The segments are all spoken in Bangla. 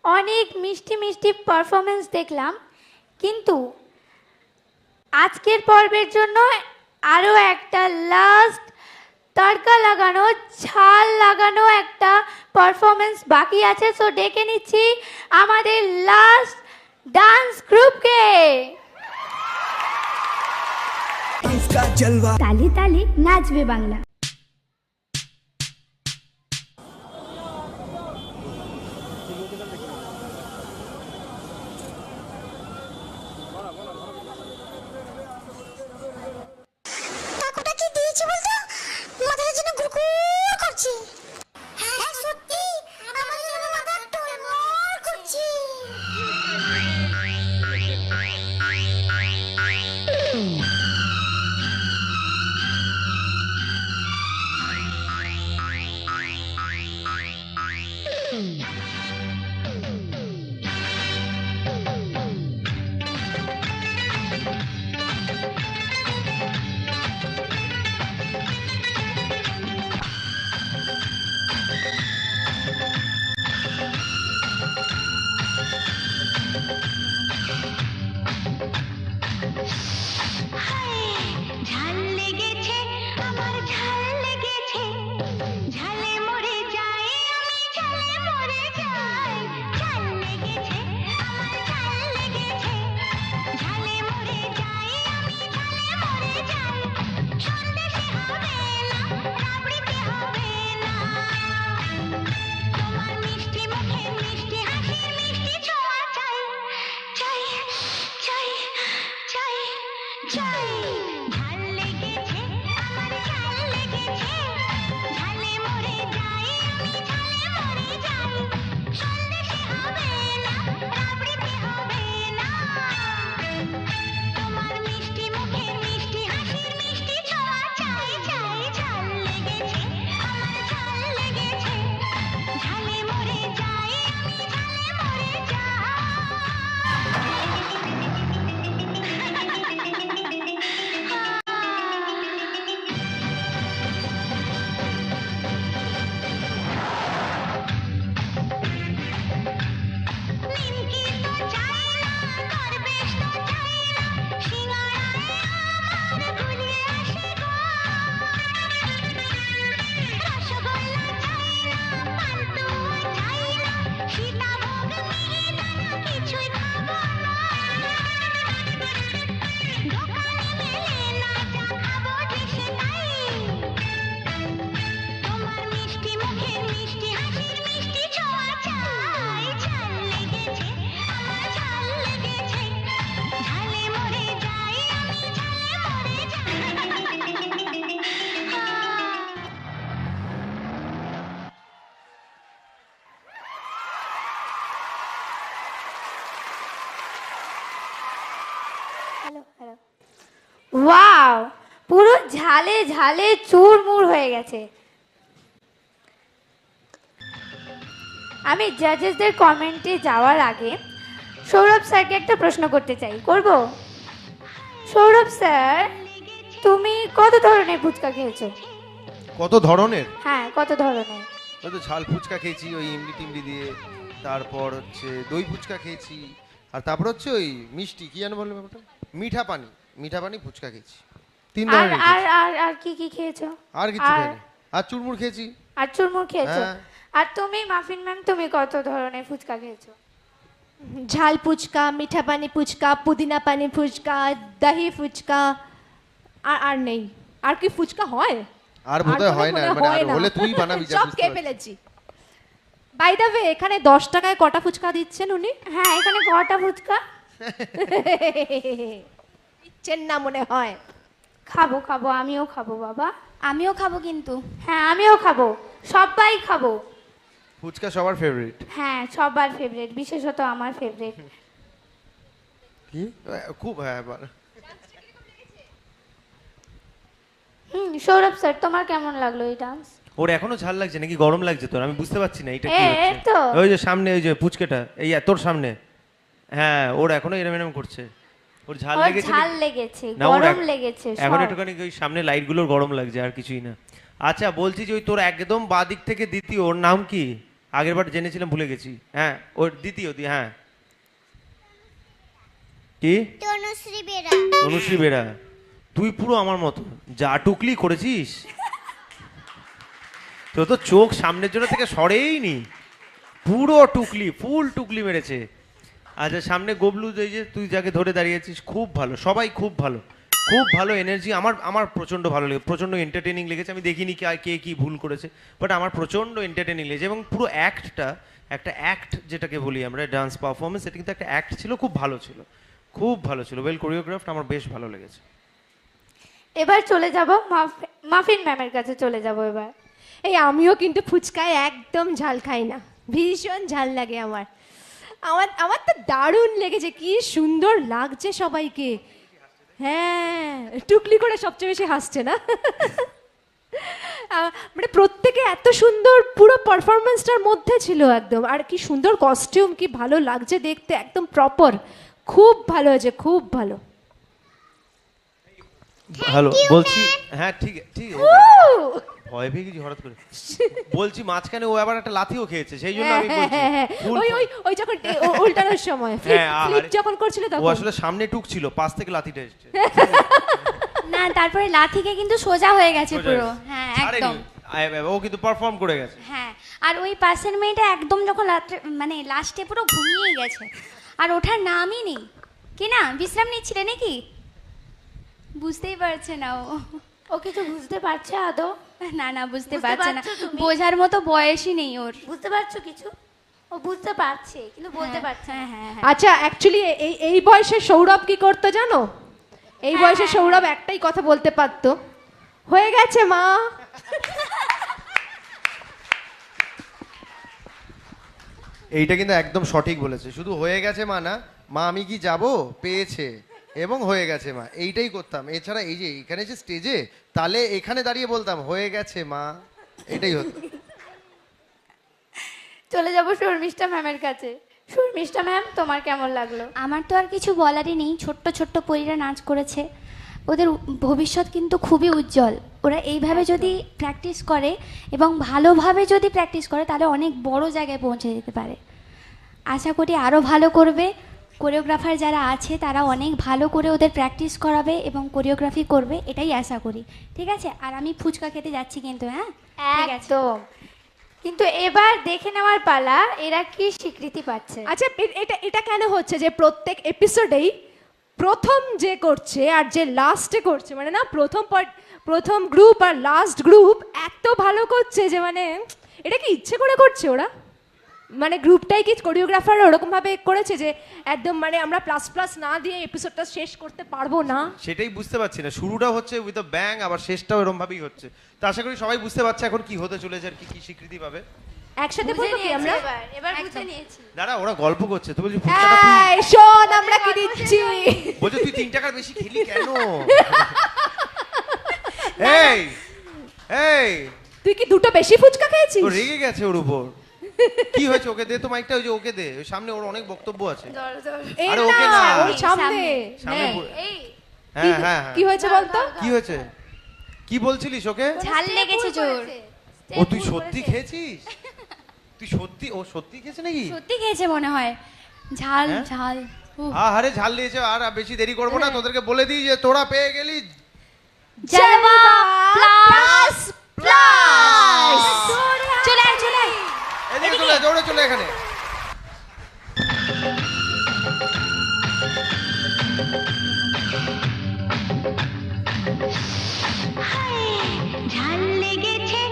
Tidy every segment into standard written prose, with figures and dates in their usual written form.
অনেক মিষ্টি মিষ্টি পারফরমেন্স দেখলাম, কিন্তু আজকের পর্বের জন্য আরও একটা লাস্ট তড়কা লাগানো, ঝাল লাগানো একটা পারফরমেন্স বাকি আছে। সো ডেকে নিচ্ছি আমাদের লাস্ট ডান্স গ্রুপকে। তালি তালি নাচবে বাংলা। ওয়াও, পুরো ঝালে ঝালে চুরমুর হয়ে গেছে। আমি জাজেসদের কমেন্টে যাওয়ার আগে সৌরভ স্যারকে একটা প্রশ্ন করতে চাই, করব? সৌরভ স্যার, তুমি কত ধরনের ফুচকা খেয়েছো? কত ধরনের? হ্যাঁ, কত ধরনের? ওই তো ঝাল ফুচকা খেয়েছি ওই ইমলি টিমলি দিয়ে, তারপর হচ্ছে দই ফুচকা খেয়েছি, আর তারপর হচ্ছে ওই মিষ্টি কি জানো বললে ব্যাপারটা, মিঠা পানি ফুচকা খেয়েছি। তিন আর ধরনের আর খেয়েছি। আর আর কি কি খেয়েছো? আর কিছু খাইনি। আর চুরমুর খেয়েছি। আর চুরমুর খেয়েছো? হ্যাঁ। আর তুমি মাফিন ম্যাম, তুমি কত ধরনের ফুচকা খেয়েছো? ঝাল ফুচকা, মিঠা পানি ফুচকা, পুদিনা পানি ফুচকা, দহি ফুচকা। আর নেই। আর কি ফুচকা হয়? আর বোধহয় হয় না, মানে আর হলে তুই বানাবি যা। সব খেয়ে ফেলেছি। বাই দ্য ওয়ে, এখানে 10 টাকায় কটা ফুচকা দিচ্ছেন উনি? হ্যাঁ, এখানে কটা ফুচকা দিচ্ছেন না মনে হয়। খাবো খাবো, আমিও খাবো বাবা, আমিও খাবো কিন্তু। হ্যাঁ আমিও খাবো, সবাই খাবো। ফুচকা সবার ফেভারিট। হ্যাঁ, সবার ফেভারিট, বিশেষত আমার ফেভারিট। কি খুব, হ্যাঁ। সৌরভ স্যার, তোমার কেমন লাগলো এই ডান্স? ওর এখনো ঝাল লাগছে নাকি গরম লাগছে তোর? আমি বুঝতে পারছি না এটা কি এই হচ্ছে। তো। ওই যে সামনে ওই যে পুচকেটা, এই তোর সামনে, হ্যাঁ ওর এখনো এরম এরম করছে। ওর ঝাল ওর লেগেছে ঝাল লেগেছে, না, ওর গরম লেগেছে এখন সব। একটুখানি ওই সামনে লাইটগুলোর গরম লাগছে, আর কিছুই না। আচ্ছা বলছি যে ওই তোর একদম বাঁ দিক থেকে দ্বিতীয়, ওর নাম কি? আগের বার জেনেছিলাম ভুলে গেছি। হ্যাঁ ওর দ্বিতীয় হ্যাঁ কি তনুশ্রী বেরা। তনুশ্রী বেরা। তুই পুরো আমার মতো যা টুকলি করেছিস, তো তো চোখ সামনের জন্য থেকে সরেই নি, পুরো টুকলি, ফুল টুকলি মেরেছে। আচ্ছা সামনে গবলু, এই যে তুই যাকে ধরে দাঁড়িয়েছিস, খুব ভালো, সবাই খুব ভালো, খুব ভালো এনার্জি। আমার প্রচণ্ড ভালো লেগেছে, প্রচণ্ড এন্টারটেনিং লেগেছে। আমি দেখিনি কে কি ভুল করেছে, বাট আমার প্রচণ্ড এন্টারটেনিং লেগেছে। এবং পুরো অ্যাক্টটা, একটা অ্যাক্ট যেটাকে বলি আমরা ডান্স পারফরমেন্স, এটা কিন্তু একটা অ্যাক্ট ছিল, খুব ভালো ছিল, খুব ভালো ছিল, ওয়েল কোরিওগ্রাফড, আমার বেশ ভালো লেগেছে। এবার চলে যাব মাফিন ম্যামের কাছে চলে যাব এবার। এই আমিও কিন্তু ফুচকায় একদম ঝাল খাই না, ভীষণ ঝাল লাগে আমার। আমার আমার তো দারুণ লেগেছে, কি সুন্দর লাগছে সবাইকে। হ্যাঁ, টুকলি করে সবচেয়ে বেশি হাসছে না? মানে প্রত্যেকে এত সুন্দর, পুরো পারফরমেন্সটার মধ্যে ছিল একদম। আর কি সুন্দর কস্টিউম, কি ভালো লাগছে দেখতে, একদম প্রপার। খুব ভালো হয়েছে, খুব ভালো। ভালো বলছি, হ্যাঁ ঠিক ঠিক, ভয় পেয়ে গেছি হঠাৎ করে। বলছি মাঝখানে ও আবার একটা লাথিও খেয়েছে, সেই জন্য আমি বলছি ফুল- ওই ওই ওই যখন উল্টানোর সময় হ্যাঁ, ফ্লিপ আরে, যখন করছিল ও তখন। আসলে সামনে টুক ছিল, পাশ থেকে লাথিটা এসেছে। না তারপরে লাথিকে কিন্তু সোজা হয়ে গেছে পুরো। হ্যাঁ একদম। ও কিন্তু পারফর্ম করে গেছে। হ্যাঁ, আর ওই পাশের মেয়েটা একদম যখন মানে লাস্টে পুরো ঘুমিয়ে গেছে, আর ওঠার নামই নেই। কি না বিশ্রাম নিচ্ছিলে নাকি? বুঝতেই পারছে না ও। ও কিছু বুঝতে পারছে আদৌ? না না, বুঝতে বুঝতে পারছে না, পারছো তুমি? বোঝার মতো বয়সই নেই ওর। বুঝতে পারছো কিছু? ও বুঝতে পারছে কিন্তু বলতে পারছে না। হ্যাঁ হ্যাঁ হ্যাঁ। আচ্ছা অ্যাকচুয়ালি এই বয়সে সৌরভ কি করতো জানো? এই বয়সে সৌরভ একটাই কথা বলতে পারতো, হয়ে গেছে মা। এইটা কিন্তু একদম সঠিক বলেছে, শুধু হয়ে গেছে মা না, মা আমি কি যাব, পেয়েছে এবং হয়ে গেছে মা, এইটাই করতাম। এছাড়া এই যে এখানে যে স্টেজে, তাহলে এখানে দাঁড়িয়ে বলতাম হয়ে গেছে মা, এটাই হতো। চলে যাব শর্মিষ্ঠা ম্যামের কাছে। শর্মিষ্ঠা ম্যাম, তোমার কেমন লাগলো? আমার তো আর কিছু বলারই নেই। ছোট্ট ছোট্ট পরীরা নাচ করেছে, ওদের ভবিষ্যৎ কিন্তু খুবই উজ্জ্বল। ওরা এইভাবে যদি প্র্যাকটিস করে এবং ভালোভাবে যদি প্র্যাকটিস করে, তাহলে অনেক বড় জায়গায় পৌঁছে যেতে পারে। আশা করি আরও ভালো করবে। কোরিওগ্রাফার যারা আছে তারা অনেক ভালো করে ওদের প্র্যাকটিস করাবে এবং কোরিওগ্রাফি করবে, এটাই আশা করি। ঠিক আছে, আর আমি ফুচকা খেতে যাচ্ছি কিন্তু। হ্যাঁ ঠিক আছে। একদম। কিন্তু এবার দেখে নেওয়ার পালা, এরা কি স্বীকৃতি পাচ্ছে। আচ্ছা এটা এটা কেন হচ্ছে যে প্রত্যেক এপিসোডেই প্রথম যে করছে আর যে লাস্টে করছে, মানে না প্রথম গ্রুপ আর লাস্ট গ্রুপ এত ভালো করছে যে মানে এটা কি ইচ্ছে করে করছে ওরা? মানে গ্রুপটাই কি কোরিওগ্রাফার ওরকম ভাবে করেছে যে একদম মানে আমরা প্লাস প্লাস না দিয়ে এপিসোডটা শেষ করতে পারবো না? সেটাই বুঝতে পারছি না, শুরুটা হচ্ছে উইথ আ ব্যাং, আবার শেষটাও এরকম ভাবেই হচ্ছে। তো আশা করি সবাই বুঝতে পারছে এখন কি হতে চলেছে আর কি কি স্বীকৃতি পাবে। একসাথে বুঝে বলবো কি নিয়েছি আমরা? এবার বুঝে নিয়েছি। দাঁড়া, ওরা গল্প করছে, তো বলছি ফুচকাটা তুই, এই শোন আমরা কি দিচ্ছি। বলছে তুই 3 টাকার বেশি খেলি কেন? এই এই, তুই কি দুটো বেশি ফুচকা খেয়েছিস? ও রেগে গেছে ওর উপর। কি হয়েছে? ওকে দে তো মাইকটা, ওই যে ওকে দে, ওই সামনে ওর অনেক বক্তব্য আছে। এই আরে ওকে না, ওর সামনে। সামনে হ্যাঁ। পুরো- এই হ্যাঁ হ্যাঁ হ্যাঁ। কি হয়েছে বলতো? কি হয়েছে? কি বলছিলিস ওকে? ঝাল লেগেছে জোর। ও তুই সত্যি খেয়েছিস? তুই সত্যি, ও সত্যি খেয়েছে নাকি? সত্যি খেয়েছে মনে হয়, ঝাল হ্যাঁ? ঝাল। উফ। আরে ঝাল দিয়েছে। আর বেশি দেরি করবো না, তোদেরকে বলে দিই যে তোরা পেয়ে গেলি জালবা প্লাস প্লাস। চলে আয় চলে আয়। এদিকে চলে, দৌড়ে চলে এখানে। ঝাল লেগেছে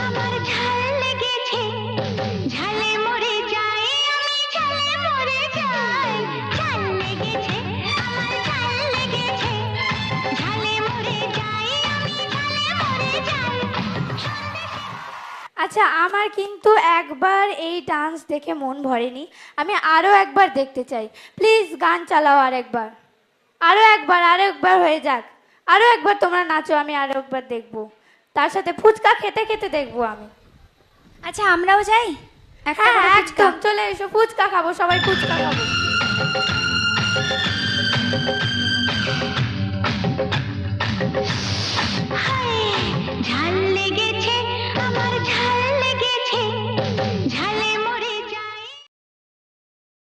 আমার, ঝাল লেগেছে, ঝালে মরে যাই আমি, ঝালে মরে যাই। ঝাল লেগেছে আমার, ঝাল লেগেছে, ঝালে মরে যাই আমি, ঝালে মরে যাই। আচ্ছা, আমার কিন্তু একবার এই ডান্স দেখে মন ভরেনি, আমি আরো একবার দেখতে চাই। প্লিজ গান চালাও আরেকবার, আরো একবার হয়ে যাক। আরো একবার তোমরা নাচো, আমি আরো একবার দেখবো, তার সাথে ফুচকা খেতে খেতে দেখবো আমি। আচ্ছা আমরাও যাই একটা হ্যাঁ করে ফুচকা। একদম, চলে এসো, ফুচকা খাবো, সবাই ফুচকা খাবো।